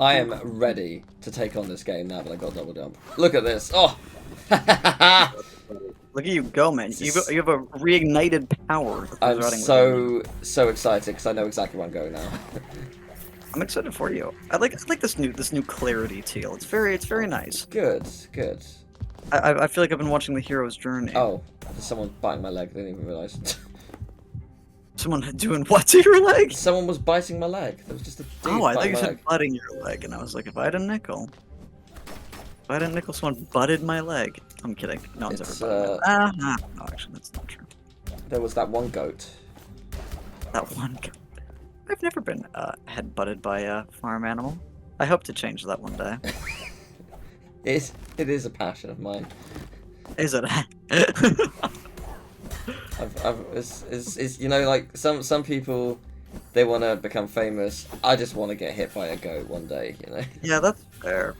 I am ready to take on this game now that I got double jump. Look at this. Oh! Look at you go, man. You have a reignited power. I'm so excited because I know exactly where I'm going now. I'm excited for you. I like this new clarity teal. It's very nice. Good, good. I feel like I've been watching the hero's journey. Oh, there's someone biting my leg. I didn't even realize. Someone doing what to your leg? Someone was biting my leg. There was just a dude I thought you biting my said butting your leg, and I was like, if I had a nickel, someone butted my leg. I'm kidding. No one's ever butted my leg. No, actually, that's not true. There was that one goat. That one goat. I've never been head butted by a farm animal. I hope to change that one day. It is a passion of mine. Is it? It's you know, like some people, they want to become famous. I just want to get hit by a goat one day, you know. Yeah, that's fair.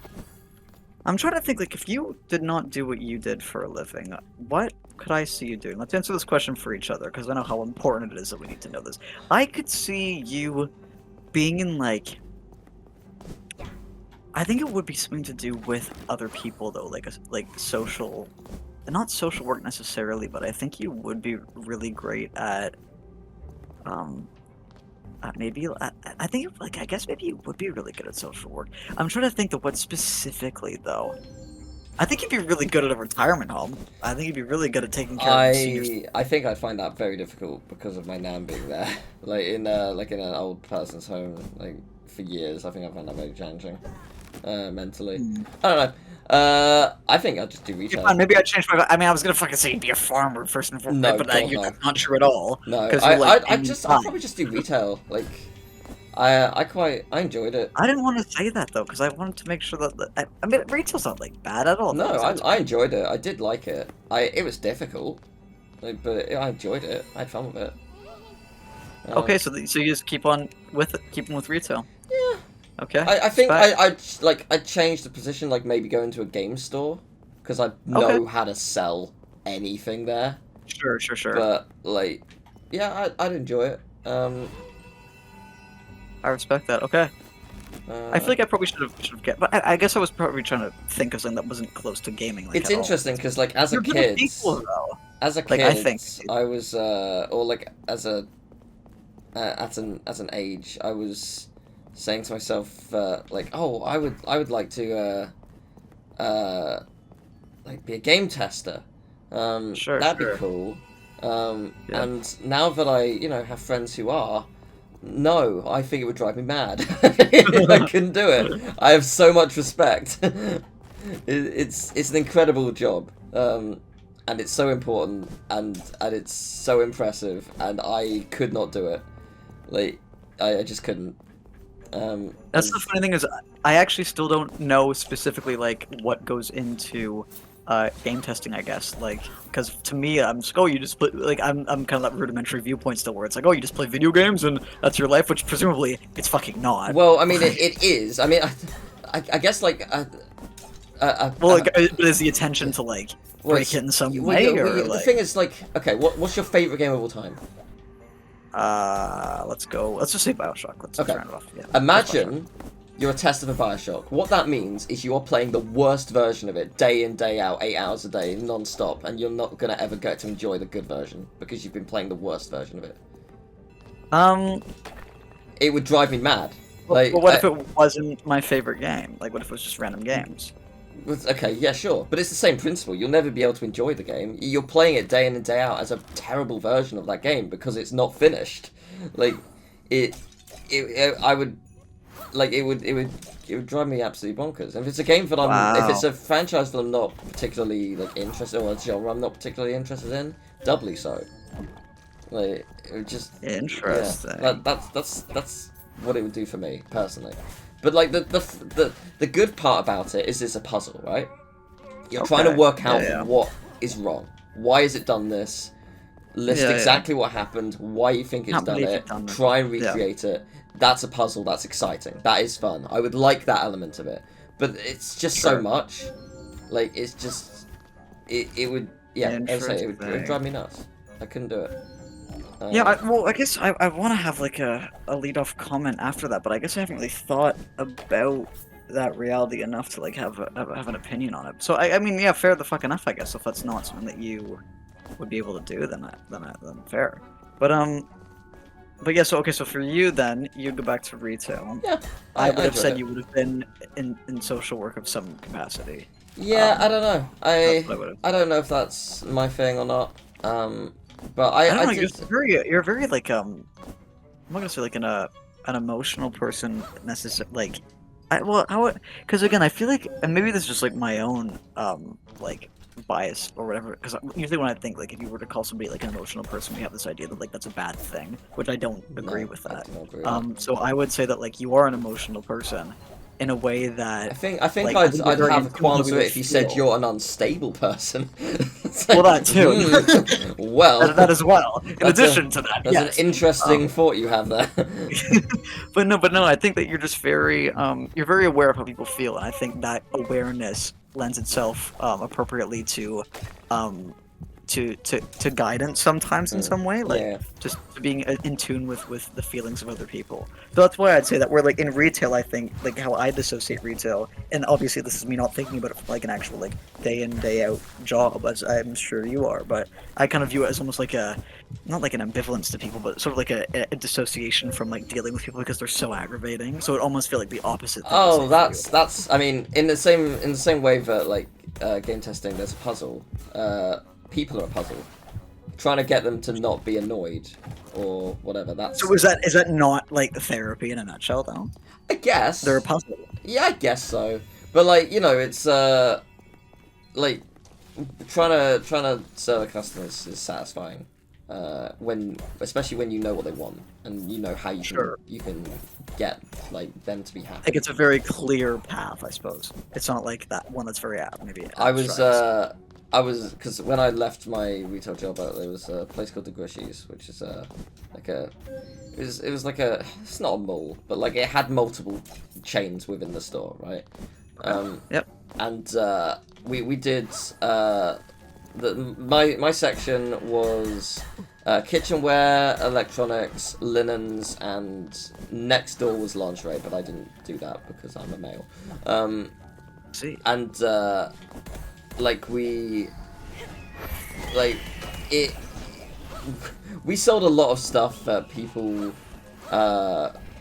I'm trying to think, like, if you did not do what you did for a living, what could I see you doing? Let's answer this question for each other, because I know how important it is that we need to know this. I could see you being in, like, I think it would be something to do with other people, though, like social, not social work necessarily, but I think you would be really great at, maybe, I think, like, I guess maybe you would be really good at social work. I'm trying to think of what specifically, though. I think you'd be really good at a retirement home. I think you'd be really good at taking care of seniors. I think I'd find that very difficult because of my nan being there, like in an old person's home, like for years. I think I found that very challenging, mentally. I don't know. I think I'll just do retail. Yeah, maybe I'd change my. I mean, I was gonna fucking say be a farmer first and foremost, No, but God, you're no. not true at all. No, I'd probably just do retail. Like, I enjoyed it. I didn't want to say that though, because I wanted to make sure that I mean, retail's not like bad at all. No, I enjoyed it. I did like it. It was difficult, like, but I enjoyed it. I had fun with it. Okay, so you just keep on with it, keeping with retail. Yeah. Okay. I think I'd change the position, like maybe go into a game store, because I know how to sell anything there. Sure. But like, yeah, I'd enjoy it. I respect that. Okay. I feel like I probably should have get, but I guess I was probably trying to think of something that wasn't close to gaming. Like, it's interesting because, like, as a kid, I was, or like as a at an age, I was saying to myself, like, oh, I would like to, like, be a game tester. That'd be cool. And now that I, have friends who are. No, I think it would drive me mad. I couldn't do it. I have so much respect. It's an incredible job, and it's so important, and it's so impressive, and I could not do it. Like, I just couldn't. That's the funny thing is, I actually still don't know specifically like what goes into game testing, I guess, like, because to me, I'm just, you just play, like, I'm kind of that rudimentary viewpoint still, where it's like, you just play video games and that's your life, which presumably it's fucking not. Well, I mean, it is. I mean, I guess, like, but is the attention to, like, break it in some way, or, the thing is, like, okay, what's your favorite game of all time? Let's just say Bioshock. Let's round it off. Yeah, imagine you're a tester for Bioshock. What that means is you are playing the worst version of it, day in, day out, 8 hours a day, non-stop, and you're not going to ever get to enjoy the good version, because you've been playing the worst version of it. It would drive me mad. Like, what if it wasn't my favorite game? Like, what if it was just random games? Okay, yeah, sure. But it's the same principle. You'll never be able to enjoy the game. You're playing it day in and day out as a terrible version of that game, because it's not finished. Like, I would... Like, it would drive me absolutely bonkers. If it's a game that if it's a franchise that I'm not particularly, like, interested, or a genre I'm not particularly interested in, doubly so. Like, it would just... Interesting. Yeah, that's what it would do for me, personally. But, like, the good part about it is it's a puzzle, right? You're trying to work out what is wrong. Why has it done this? List exactly what happened, why you think it's done it, try and recreate it. That's a puzzle, that's exciting. That is fun. I would like that element of it. But it's just so much. Like, it's just... It would... Yeah, it would drive me nuts. I couldn't do it. Yeah, I guess I want to have like a lead-off comment after that, but I guess I haven't really thought about that reality enough to like have an opinion on it. So I mean, yeah, fair the fuck enough, I guess. If that's not something that you would be able to do, then fair. But yeah, so okay, so for you then, you'd go back to retail. Yeah, I would have said you would have been in social work of some capacity. Yeah, I don't know. I don't know if that's my thing or not. But I don't know. just... You're very like I'm not gonna say like an emotional person necessarily. Like, because again, I feel like, and maybe this is just like my own like bias or whatever. Because usually when I think like if you were to call somebody like an emotional person, we have this idea that like that's a bad thing, which I don't agree with that. So I would say that like you are an emotional person. In a way that I think like, I'd have qualms with it if you said you're an unstable person. Well, that too. Well, that as well. In addition to that, that's an interesting thought you have there. but no, I think that you're just very you're very aware of how people feel, and I think that awareness lends itself appropriately to guidance sometimes in some way, like just being in tune with the feelings of other people. So that's why I'd say that we're like in retail. I think like how I dissociate retail, and obviously this is me not thinking about it from like an actual like day in day out job, as I'm sure you are, but I kind of view it as almost like not like an ambivalence to people, but sort of like a dissociation from like dealing with people because they're so aggravating. So it almost feel like the opposite thing. Oh, that's I mean in the same way that like game testing, there's a puzzle. People are a puzzle. Trying to get them to not be annoyed or whatever. That's so. Is that not like the therapy in a nutshell, though? I guess they're a puzzle. Yeah, I guess so. But like it's like trying to serve a customer is satisfying. Especially when you know what they want and you know how you can get like them to be happy. Like it's a very clear path, I suppose. It's not like that one that's very maybe. I was because when I left my retail job, there was a place called the Grishies, which is it was like it's not a mall, but like it had multiple chains within the store, right? Yep. And we did my section was kitchenware, electronics, linens, and next door was lingerie, but I didn't do that because I'm a male. See. And we sold a lot of stuff that people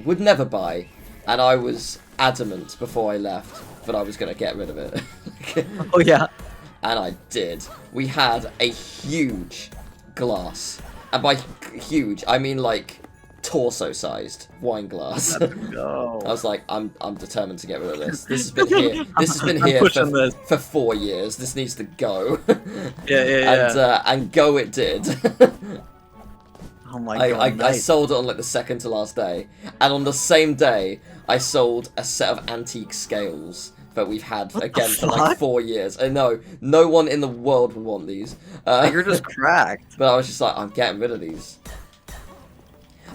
would never buy, and I was adamant before I left that I was going to get rid of it. Oh yeah. And I did. We had a huge glass, and by huge I mean like torso-sized wine glass. No. I was like, I'm determined to get rid of this. This has been here for 4 years. This needs to go. Yeah. And go it did. Oh my god. I sold it on like the second to last day, and on the same day I sold a set of antique scales that we've had again for like 4 years. I know no one in the world would want these. You're just cracked. But I was just like, I'm getting rid of these.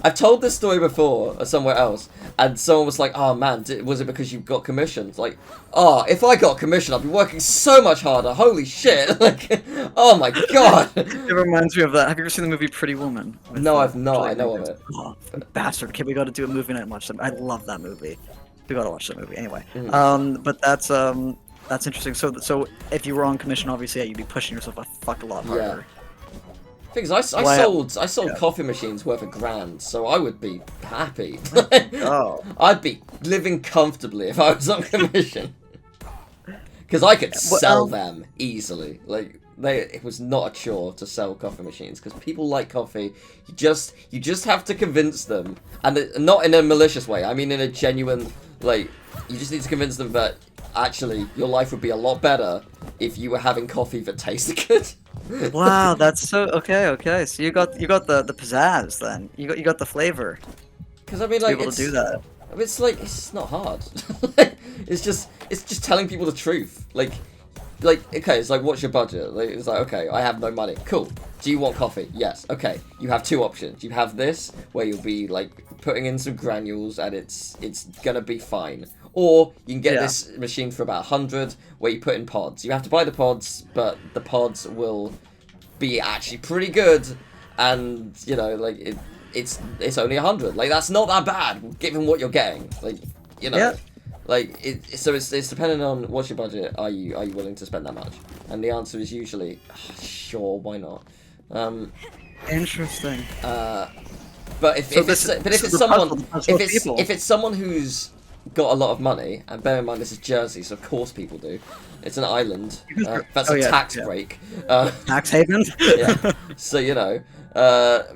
I've told this story before somewhere else, and someone was like, "Oh man, was it because you got commissioned?" Like, oh, if I got commissioned, I'd be working so much harder. Holy shit! Like, oh my god. It reminds me of that. Have you ever seen the movie Pretty Woman? No, I've not. I know of it. Oh, bastard! Okay, we got to do a movie night and watch them. I love that movie. We got to watch that movie anyway. But that's interesting. So if you were on commission, obviously, you'd be pushing yourself a lot harder. Yeah. Things I sold coffee machines worth $1,000, so I would be happy. I'd be living comfortably if I was on commission, because I could sell them easily. Like it was not a chore to sell coffee machines because people like coffee. You just have to convince them, and not in a malicious way. I mean in a genuine like. You just need to convince them that actually your life would be a lot better if you were having coffee that tasted good. Wow, that's so okay. So you got the pizzazz then. You got the flavor. Because I mean, like, able to do that. It's like it's not hard. it's just telling people the truth. Like okay, it's like what's your budget? Like, it's like okay, I have no money. Cool. Do you want coffee? Yes. Okay. You have two options. You have this where you'll be like putting in some granules and it's gonna be fine. Or you can get this machine for about 100 where you put in pods. You have to buy the pods, but the pods will be actually pretty good. and you know, like it's only 100. Like that's not that bad given what you're getting. Like you know, Yeah. like so it's depending on what's your budget. Are you willing to spend that much? And the answer is usually sure, why not? Interesting. But if it's someone who's got a lot of money, and bear in mind this is Jersey, so of course people do. It's an island. That's a tax break. Tax haven. Yeah. So you know,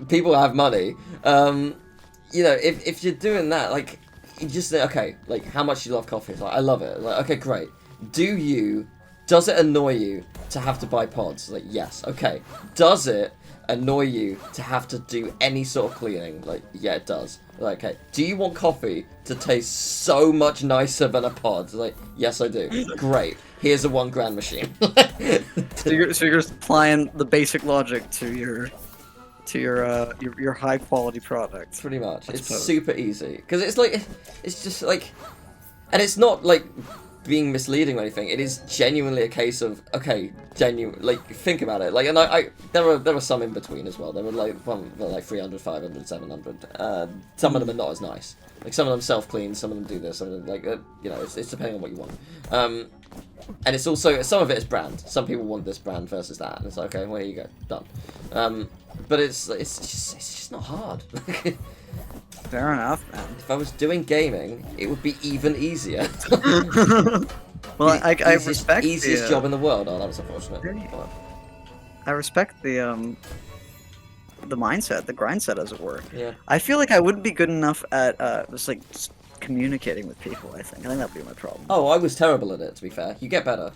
people have money. You know, if you're doing that, like, you just say, okay, like, how much do you love coffee? It's like, I love it. Like, okay, great. Does it annoy you to have to buy pods? Like, yes. Okay. Does it annoy you to have to do any sort of cleaning? Like, yeah, it does. Like, okay. Do you want coffee to taste so much nicer than a pod? Like, yes, I do. Great. Here's a $1,000 machine. so you're applying the basic logic to your high quality product. Pretty much. It's super easy because it's just like, and it's not like being misleading or anything. It is genuinely a case of like think about it. Like, and there were some in between as well. There were like 300, 500, 700. Some of them are not as nice. Like some of them self clean, some of them do this, some of them like you know, it's depending on what you want. And it's also some of it is brand. Some people want this brand versus that, and it's like, okay, well, here you go, done. But it's just not hard. Fair enough, man. If I was doing gaming, it would be even easier. Well, I respect the easiest job in the world. Oh, that was unfortunate. I respect the mindset, the grind set, as it were. Yeah. I feel like I wouldn't be good enough at just communicating with people. I think that would be my problem. Oh, I was terrible at it. To be fair, you get better.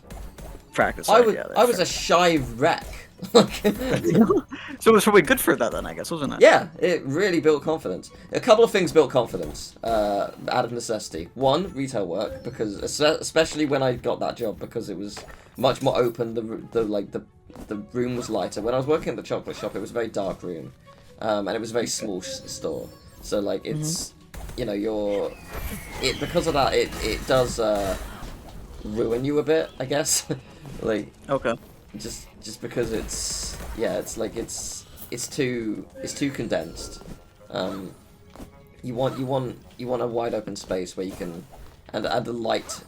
Practice. I was a shy wreck. So it was probably good for that then, I guess, wasn't it? Yeah, it really built confidence. A couple of things built confidence out of necessity. One, retail work, because especially when I got that job, because it was much more open. The room was lighter. When I was working at the chocolate shop, it was a very dark room, and it was a very small store. So like it's you know because of that it does ruin you a bit, I guess. Like okay. Just because it's too condensed. You want a wide open space where you can and a light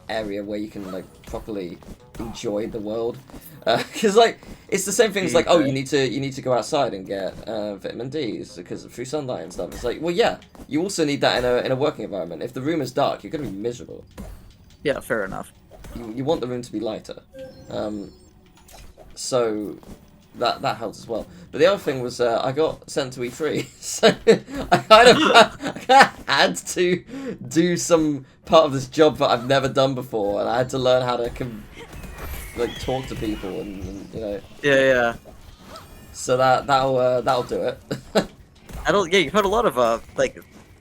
area where you can like properly enjoy the world. Because like it's the same thing as like, oh, you need to go outside and get vitamin D's because through sunlight and stuff. It's like, well, yeah, you also need that in a working environment. If the room is dark, you're gonna be miserable. Yeah, fair enough. You want the room to be lighter. So that helps as well. But the other thing was I got sent to E3, so I kind of had to do some part of this job that I've never done before, and I had to learn how to talk to people and you know. Yeah. So that'll do it. Yeah, you've had a lot of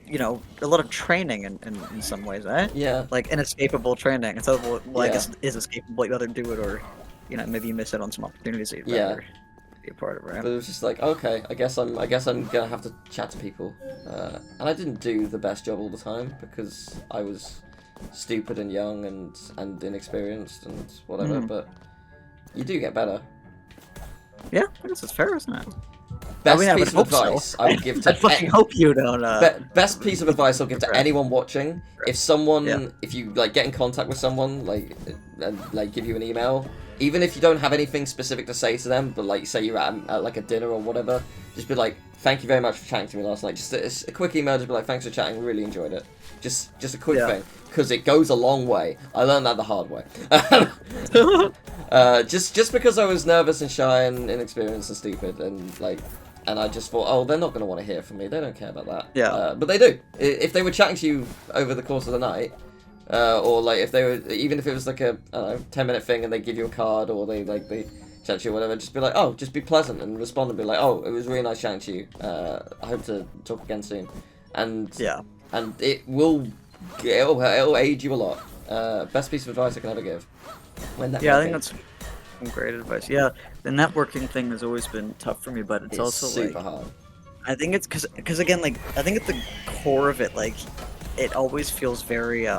you know, a lot of training in some ways, eh? Yeah. Like inescapable training. So I guess it is escapable. You either do it or, you know, maybe you miss out on some opportunities that you'd rather be a part of, right? But it was just like, okay, I guess I'm gonna have to chat to people, and I didn't do the best job all the time because I was stupid and young and inexperienced and whatever. But you do get better. Yeah, I guess it's fair, isn't it? Best piece of advice I would give to. I fucking hope you don't. Best piece of advice I'll give to anyone watching: if you like get in contact with someone, and give you an email, even if you don't have anything specific to say to them, but like say you're at like a dinner or whatever, just be like, "Thank you very much for chatting to me last night." Just a quick email, just be like, "Thanks for chatting, really enjoyed it." Just a quick thing, because it goes a long way. I learned that the hard way. Just because I was nervous and shy and inexperienced and stupid and I just thought, oh, they're not going to want to hear from me. They don't care about that. Yeah. But they do. If they were chatting to you over the course of the night, or like if they were, even if it was like a 10-minute thing and they give you a card or they chat to you or whatever, just be like, oh, just be pleasant and respond and be like, oh, it was really nice chatting to you. I hope to talk again soon. And it'll aid you a lot. Best piece of advice I can ever give. I think that's some great advice. Yeah, the networking thing has always been tough for me, but it's also super hard. I think it's because again, like I think at the core of it, like it always feels very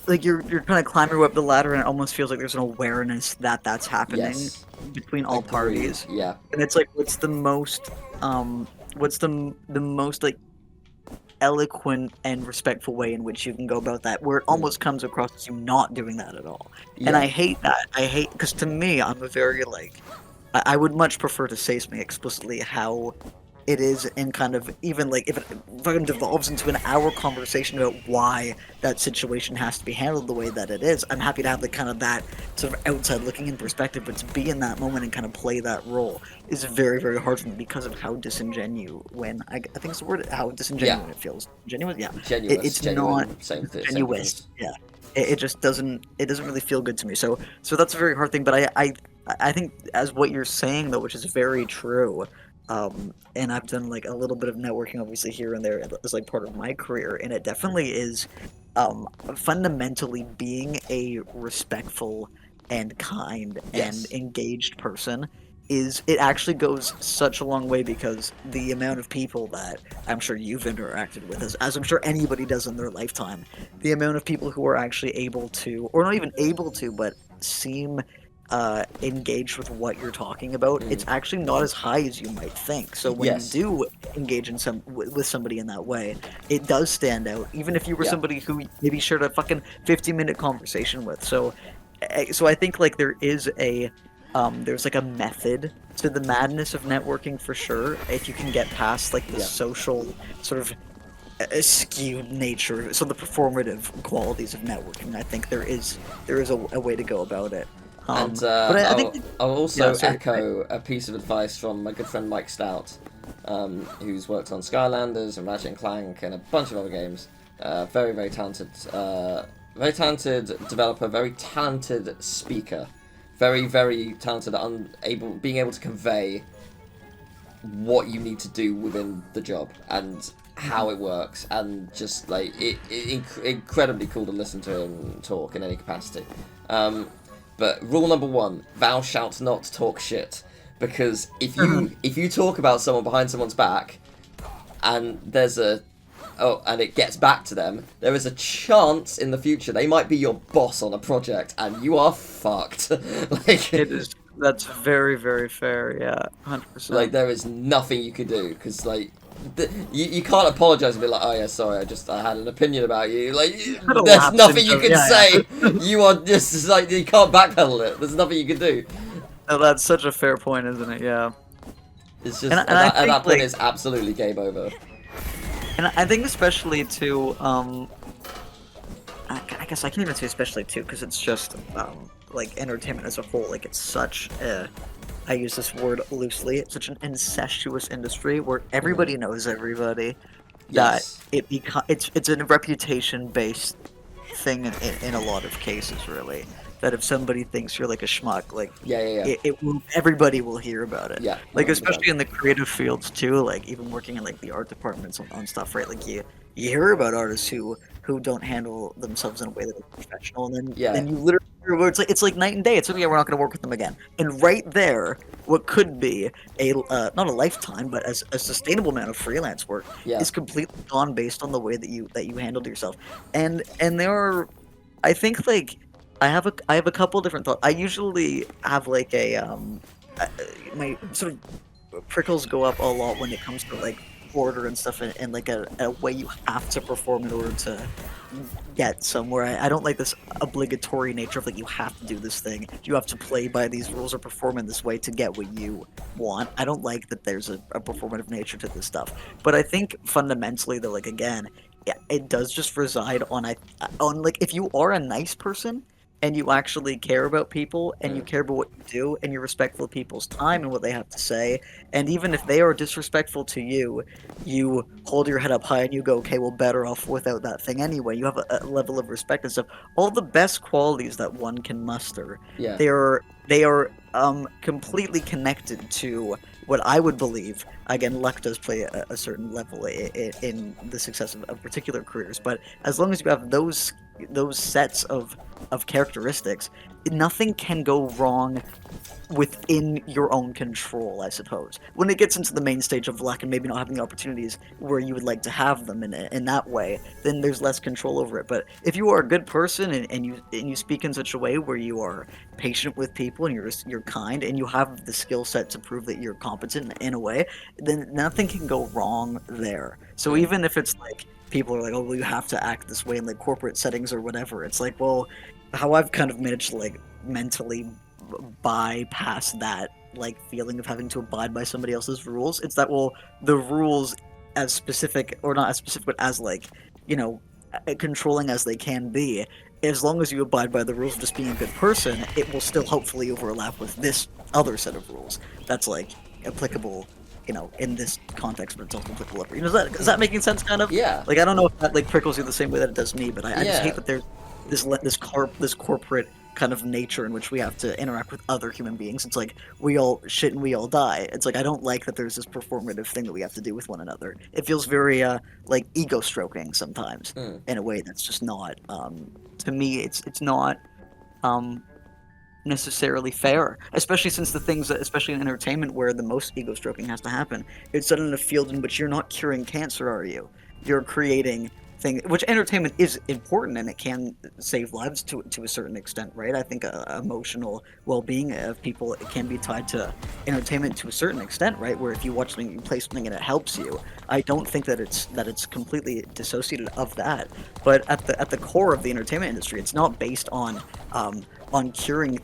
like you're kind of climbing up the ladder, and it almost feels like there's an awareness that that's happening between all parties. Yeah. And it's like, what's the most like eloquent and respectful way in which you can go about that, where it almost comes across as you not doing that at all. And I hate that. Because to me, I'm a very like, I would much prefer to say something explicitly how it is, and kind of even like if it fucking devolves into an hour conversation about why that situation has to be handled the way that it is. I'm happy to have the kind of that sort of outside looking in perspective, but to be in that moment and kind of play that role is very, very hard for me because of how disingenuous, when I think it's the word, how disingenuous it feels. Genuine, yeah. It's genuine, not same genuous. Yeah. It just doesn't really feel good to me. So that's a very hard thing. But I think as what you're saying though, which is very true. And I've done like a little bit of networking obviously here and there as like part of my career, and it definitely is fundamentally being a respectful and kind and engaged person it actually goes such a long way, because the amount of people that I'm sure you've interacted with, as I'm sure anybody does in their lifetime, the amount of people who are actually able to, or not even able to, but seem engaged with what you're talking about, it's actually not as high as you might think. So when you do engage in with somebody in that way, it does stand out, even if you were somebody who maybe shared a fucking 50-minute conversation with. So I think like there is there's like a method to the madness of networking for sure, if you can get past like the social sort of skewed nature, so the performative qualities of networking. I think there is a way to go about it. And I'll also echo a piece of advice from my good friend Mike Stout, who's worked on Skylanders and Ratchet and Clank and a bunch of other games. Very, very talented developer, very talented speaker, very, very talented at being able to convey what you need to do within the job and how it works, and just like incredibly cool to listen to him talk in any capacity. But rule number 1, thou shalt not talk shit. Because if you talk about someone behind someone's back, and and it gets back to them, there is a chance in the future they might be your boss on a project, and you are fucked. Like, that's very, very fair. Yeah, 100%. Like, there is nothing you can do, because like you can't apologize and be like, oh yeah, sorry, I had an opinion about you. Like, there's nothing you can say. You are just like, you can't backpedal it. There's nothing you can do. Oh, that's such a fair point, isn't it? Yeah. It's just at that point, it's absolutely game over. And I think especially too, I guess I can even say especially too, because it's just like entertainment as a whole. Like, it's such I use this word loosely, it's such an incestuous industry where everybody knows everybody. That it's a reputation based thing in a lot of cases, really. That if somebody thinks you're like a schmuck, like everybody will hear about it. Yeah, like especially in the creative fields too. Like even working in like the art departments on stuff, right? Like you hear about artists who don't handle themselves in a way that is professional, and then you literally hear about it's like night and day. It's like, yeah, we're not going to work with them again. And right there, what could be a not a lifetime, but as a sustainable amount of freelance work is completely gone based on the way that you handled yourself. And there are, I think, like, I have a couple different thoughts. I usually have like my sort of prickles go up a lot when it comes to like order and stuff, and like a way you have to perform in order to get somewhere. I don't like this obligatory nature of like, you have to do this thing, you have to play by these rules or perform in this way to get what you want. I don't like that there's a performative nature to this stuff. But I think fundamentally though, like, again, it does just reside on like, if you are a nice person and you actually care about people, and you care about what you do, and you're respectful of people's time and what they have to say, and even if they are disrespectful to you, you hold your head up high and you go, okay, well, better off without that thing anyway. You have a level of respect and stuff. All the best qualities that one can muster, they are completely connected to what I would believe. Again, luck does play a certain level in the success of particular careers, but as long as you have those sets of characteristics, nothing can go wrong within your own control, I suppose. When it gets into the main stage of luck and maybe not having the opportunities where you would like to have them in that way, then there's less control over it. But if you are a good person and you speak in such a way where you are patient with people and you're kind and you have the skill set to prove that you're competent in a way, then nothing can go wrong there. So even if it's like people are like, oh, well, you have to act this way in like corporate settings or whatever, it's like, well, how I've kind of managed to like mentally bypass that like feeling of having to abide by somebody else's rules. It's that, well, the rules, as specific or not as specific, but as like, you know, controlling as they can be, as long as you abide by the rules of just being a good person, it will still hopefully overlap with this other set of rules that's like applicable, you know, in this context, but it's also applicable everywhere. You know, is that making sense, kind of? Yeah. Like, I don't know if that like prickles you the same way that it does me, but I just hate that there's this corporate kind of nature in which we have to interact with other human beings. It's like we all shit and we all die. It's like I don't like that there's this performative thing that we have to do with one another. It feels very like ego stroking sometimes in a way that's just not to me. It's not necessarily fair, especially since the things that, especially in entertainment where the most ego stroking has to happen, it's done in a field in which you're not curing cancer, are you? You're creating thing, which entertainment is important and it can save lives to a certain extent, right? I think emotional well-being of people, it can be tied to entertainment to a certain extent, right? Where if you watch something, you play something and it helps you, I don't think that it's completely dissociated of that. But at the core of the entertainment industry, it's not based on curing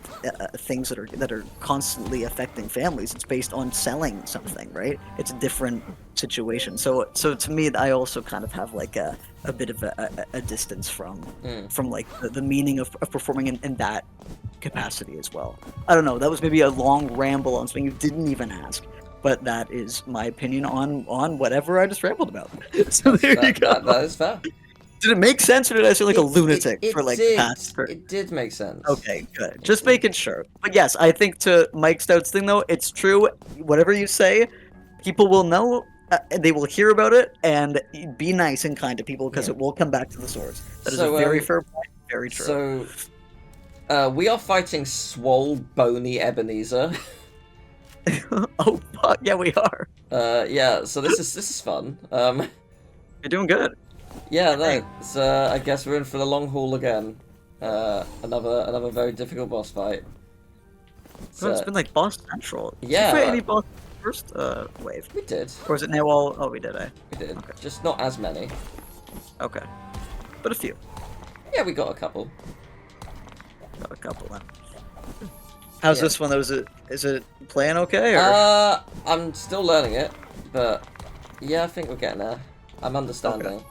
things that are constantly affecting families. It's based on selling something, right? It's a different situation. So to me, I also kind of have like a bit of a distance from like the meaning of performing in that capacity as well. I don't know. That was maybe a long ramble on something you didn't even ask, but that is my opinion on whatever I just rambled about. So there you go. That is fair. Did it make sense, or did I sound like a lunatic for like the past? It did make sense. Okay, good. Just making sure. But yes, I think to Mike Stout's thing though, it's true. Whatever you say, people will know. They will hear about it, and be nice and kind to people because it will come back to the source. That is a very fair point. Very true. So, we are fighting Swole Boney Ebenezer. Oh fuck yeah, we are. Yeah. So this is fun. You're doing good. Yeah, that's, I guess we're in for the long haul again. Another very difficult boss fight. It's been like boss central. Yeah. Did you fight any boss first wave? We did. Or is it now all? Oh, we did. We did. Okay. Just not as many. Okay. But a few. Yeah, we got a couple. Got a couple then. How's this one though? Is it playing okay? Or? I'm still learning it, but yeah, I think we're getting there. I'm understanding. Okay.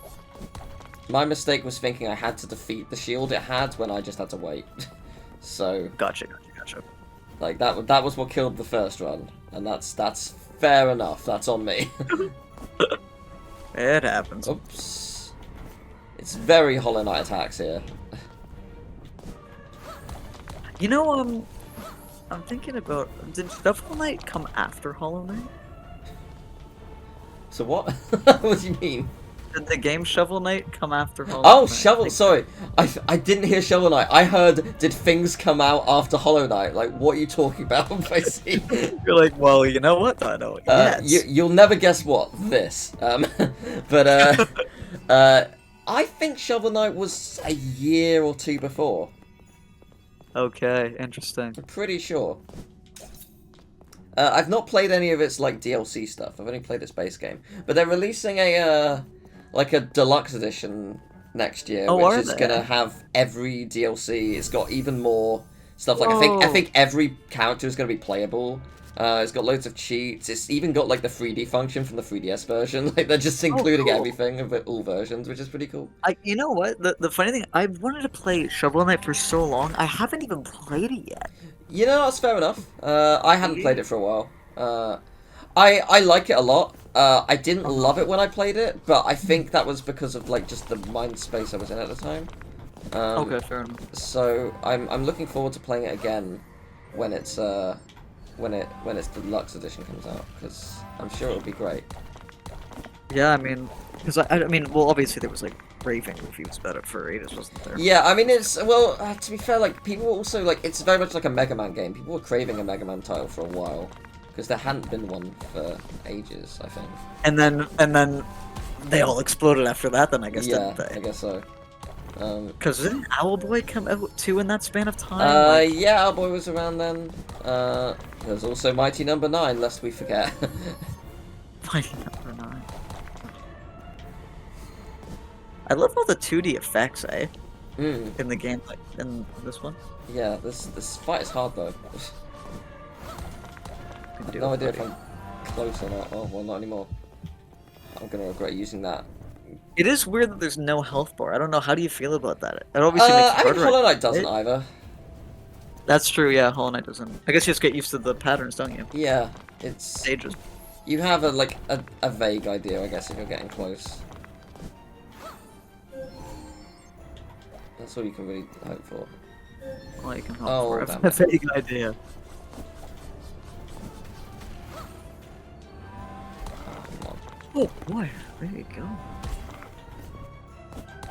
My mistake was thinking I had to defeat the shield it had when I just had to wait. So Gotcha. like that was what killed the first run, and that's fair enough. That's on me. It happens. Oops. It's very Hollow Knight attacks here. You know, I'm thinking about, did Shovel Knight come after Hollow Knight? So what? What do you mean? Did the game Shovel Knight come after Hollow Oh, Knight? Shovel. Sorry, I didn't hear Shovel Knight. I heard, did things come out after Hollow Knight? Like, what are you talking about, basically? You're like, well, you know what? I know. Yes. You'll never guess what this. But I think Shovel Knight was a year or two before. Okay, interesting. I'm pretty sure. I've not played any of its like DLC stuff. I've only played its base game. But they're releasing a like a deluxe edition next year, which is gonna have every DLC. It's got even more stuff. Like I think every character is gonna be playable. It's got loads of cheats. It's even got like the 3D function from the 3DS version. Like they're just including everything of it, all versions, which is pretty cool. You know what? The funny thing, I've wanted to play Shovel Knight for so long. I haven't even played it yet. You know, that's fair enough. I hadn't played it for a while. I like it a lot. I didn't love it when I played it, but I think that was because of like just the mind space I was in at the time. Okay, fair enough. So I'm looking forward to playing it again when its deluxe edition comes out, because I'm sure it'll be great. Yeah, I mean, because I mean, well, obviously there was like raving reviews about it for ages, wasn't there? Yeah, I mean, it's, well, to be fair, like, people also, like, it's very much like a Mega Man game. People were craving a Mega Man title for a while, because there hadn't been one for ages, I think. And then they all exploded after that, then, I guess, didn't they? I guess so. Because didn't Owlboy come out, too, in that span of time? Yeah, Owlboy was around then. There's also Mighty Number 9, lest we forget. Mighty Number 9. I love all the 2D effects, eh? In the game, like, in this one. Yeah, this fight is hard, though. I have no idea if I'm close or not. Oh, well, not anymore. I'm gonna regret using that. It is weird that there's no health bar. I don't know. How do you feel about that? It obviously makes it I harder. mean, Hollow Knight doesn't either. That's true, yeah. Hollow Knight doesn't. I guess you just get used to the patterns, don't you? Yeah, it's... Stages. You have a vague idea, I guess, if you're getting close. That's all you can really hope for. Well, you can hope for damn a vague idea. Oh boy, there you go.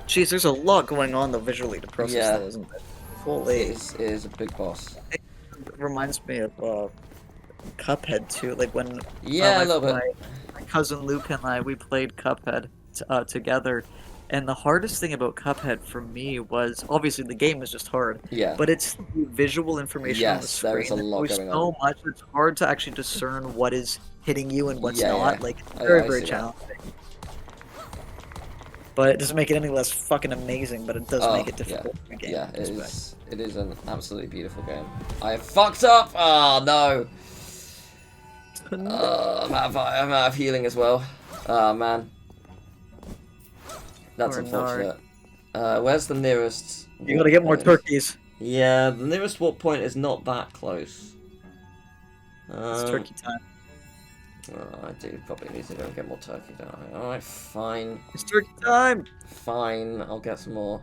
Jeez, there's a lot going on though visually to process, though, isn't it? Holy. It is a big boss. It reminds me of Cuphead too, like when a little bit. My cousin Luke and I, we played Cuphead together, and the hardest thing about Cuphead for me was, obviously the game is just hard, but it's the visual information on the screen. Yes, there is a lot going on. So much, it's hard to actually discern what is hitting you and what's not, like, it's very challenging. But it doesn't make it any less fucking amazing, but it does make it difficult in the game. Yeah, it is an absolutely beautiful game. I fucked up! Oh, no! I'm out of healing as well. Oh, man. That's unfortunate. Where's the nearest... You gotta get more turkeys. Yeah, the nearest warp point is not that close. It's turkey time. Oh, I do probably need to go and get more turkey, don't I? Alright, fine. It's turkey time! Fine, I'll get some more.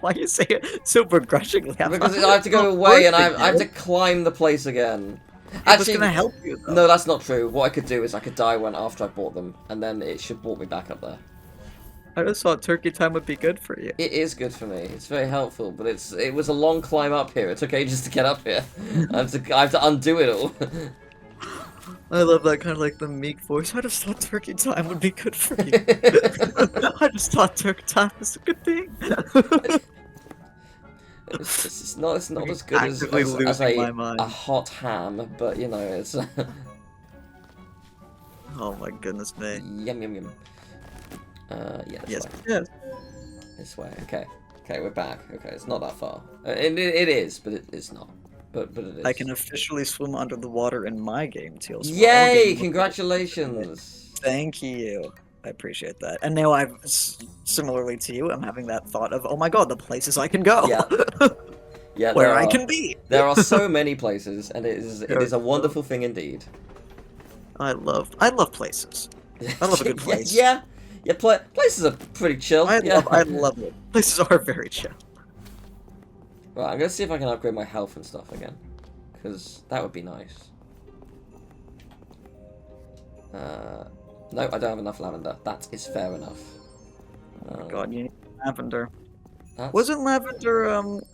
Why do you say it so begrudgingly? Because I have to go away and I have to climb the place again. Actually, gonna help you, though. No, that's not true. What I could do is I could die after I bought them, and then it should walk me back up there. I just thought turkey time would be good for you. It is good for me. It's very helpful, but it was a long climb up here. It took ages to get up here. I have to undo it all. I love that kind of like the meek voice. I just thought turkey time would be good for you. I just thought turkey time was a good thing. It's not as good as a hot ham, but you know, it's... Oh my goodness me. Yum yum yum. Yes. This way, okay. Okay, we're back. Okay, it's not that far. It is, but it's not. But it is. I can officially swim under the water in my game, Teal. So yay! Congratulations! Thank you. I appreciate that. And now similarly to you, I'm having that thought of, oh my god, the places I can go. Yeah. Where I can be. There are so many places, and it is a wonderful thing indeed. I love places. I love a good place. Yeah, places are pretty chill. I love it. Places are very chill. Right, I'm gonna see if I can upgrade my health and stuff again, because that would be nice. No, I don't have enough lavender. That is fair enough. Oh my god, you need lavender. Wasn't lavender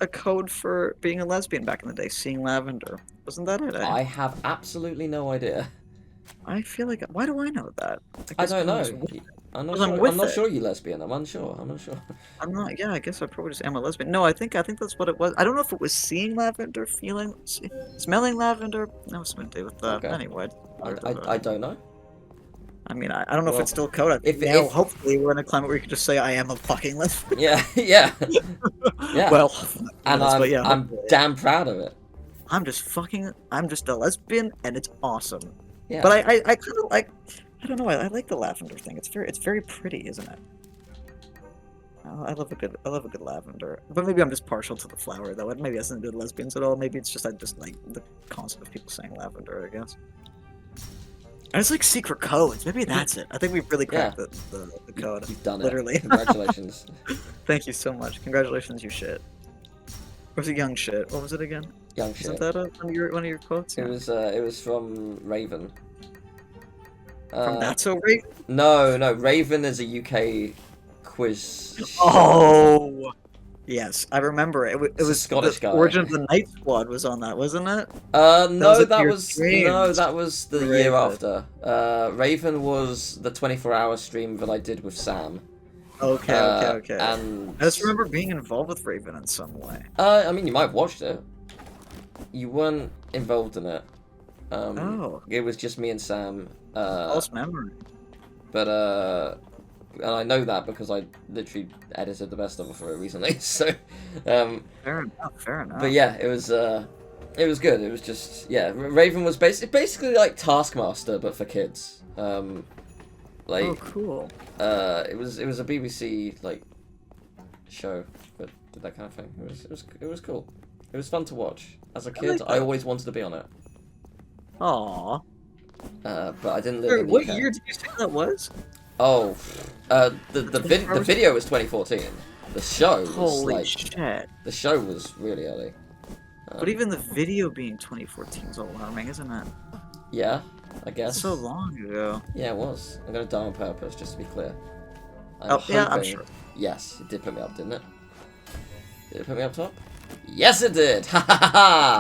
a code for being a lesbian back in the day? Seeing lavender. Wasn't that it? I have absolutely no idea. I feel like... Why do I know that? I don't know. I'm not sure you're lesbian. I'm unsure. I'm not... Yeah, I guess I probably just am a lesbian. No, I think that's what it was. I don't know if it was seeing lavender, smelling lavender. No, something to do with that. Okay. Anyway. I don't know. I mean, I don't know if it's still code. If hopefully we're in a climate where you can just say I am a fucking lesbian. Yeah. Well, and I'm damn proud of it. I'm just a lesbian, and it's awesome. Yeah. But I kind of like, I don't know, I like the lavender thing. It's very pretty, isn't it? I love a good lavender. But maybe I'm just partial to the flower though. Maybe it hasn't to do with lesbians at all. Maybe it's just I just like the concept of people saying lavender, I guess. And it's like secret codes. Maybe that's it. I think we've really cracked the code. You've done it. Literally. Congratulations. Thank you so much. Congratulations, you shit. Or was it young shit? What was it again? Young shit. Isn't that one of your quotes? Yeah. It was from Raven. From That's So Raven? No, Raven is a UK quiz. Oh, yes, I remember it. It was a Scottish guy. Origin of the Night Squad was on that, wasn't it? No, that that was the year after. Raven was the 24-hour stream that I did with Sam. Okay. And I just remember being involved with Raven in some way. I mean, you might have watched it. You weren't involved in it. It was just me and Sam. False memory. But and I know that because I literally edited the best of it for it recently. So, fair enough. But yeah, it was good. It was just Raven was basically like Taskmaster, but for kids. Oh, cool. It was a BBC like show that did that kind of thing. It was cool. It was fun to watch. As a kid, I always wanted to be on it. Aww. But I didn't live in the What UK. year did you say that was? Oh, the video was 2014. The show was Holy shit. The show was really early. But even the video being 2014 is alarming, isn't it? Yeah, I guess. That's so long ago. Yeah, it was. I'm gonna die on purpose, just to be clear. I'm sure. Yes, it did put me up, didn't it? Did it put me up top? Yes, it did! Ha ha ha!